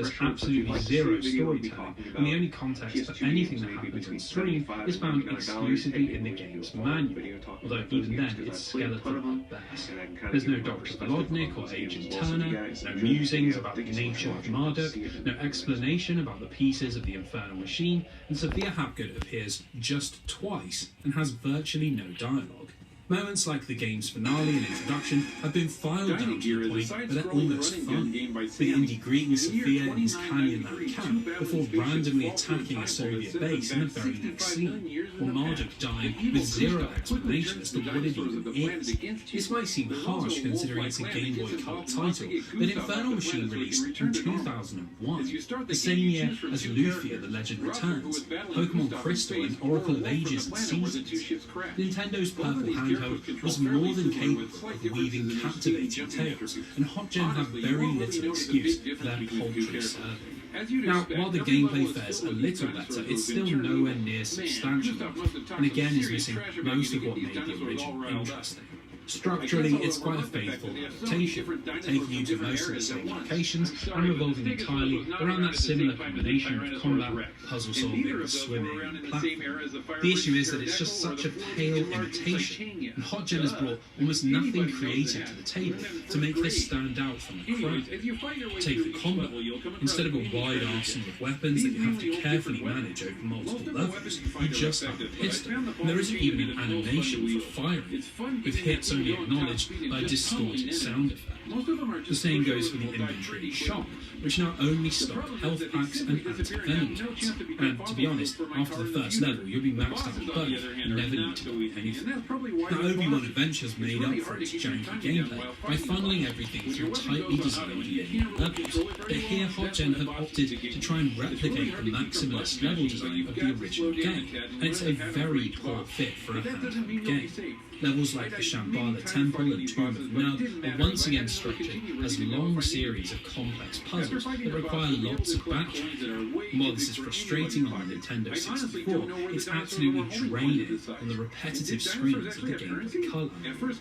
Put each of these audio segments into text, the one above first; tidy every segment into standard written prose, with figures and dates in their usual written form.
there's absolutely zero storytelling, and the only context for anything that happens on screen is found exclusively in the game's manual, although even then it's skeletal at best. There's no Dr. Volodnik or Agent Turner, no musings about the nature of Marduk, no explanation about the pieces of the Infernal Machine, and Sophia Hapgood appears just twice and has virtually no dialogue. Moments like the game's finale and introduction have been filed down to the point that they're almost funny. With Indy greeting Sophia in his Canyonland camp before randomly attacking a Soviet base in the very next scene, or Marduk dying with zero explanation as to what it even is. This might seem harsh considering it's a Game Boy Color title, but Infernal Machine released in 2001, the same year as Lufia the Legend Returns, Pokemon Crystal and Oracle of Ages and Seasons. Nintendo's purple handheld was more than capable of weaving captivating tales, and HotGen have very little excuse for their paltry serving. Now, while the gameplay fares a little better, it's still nowhere near substantial, and again is missing most of what made the original interesting. Structurally, it's quite a faithful adaptation, taking you to most of the same locations and revolving entirely around that similar combination of combat, puzzle solving, swimming, and platforming. The issue is that it's just such a pale imitation, and HotGen has brought almost nothing creative to the table to make this stand out from the crowd. Take the combat. Instead of a wide arsenal of weapons that you have to carefully manage over multiple levels, you just have a pistol, and there isn't even an animation for firing, with hits only acknowledged by a distorted sound effect. The same goes for the inventory and shop, which now only stock health packs and anti-venom kits. And to be honest, after the first level, you'll be maxed out with both and never need to buy anything. Now, Obi-Wan Adventures made up for its janky gameplay by funneling everything through tightly designed linear levels, but here HotGen have opted to try and replicate the maximalist level design of the original game, and it's a very poor fit for a handheld game. Levels like the Shambhala Temple and Tomb of Nub are once again structured as long series of complex puzzles that require lots of backtracking. While this is frustrating on the Nintendo 64, it's absolutely draining on the repetitive screens of the Game Boy Color.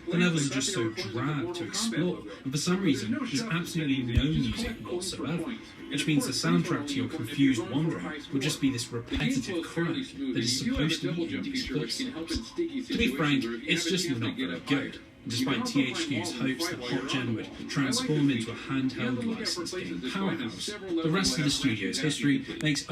The levels are just so drab to explore, and for some reason there's absolutely no music whatsoever, which means the soundtrack to your confused wandering will just be this repetitive crunch that is supposed to be Indy's footsteps. To be frank, it's just not very good, despite THQ's hopes that HotGen would transform into a handheld licensed game powerhouse. The rest of the studio's history makes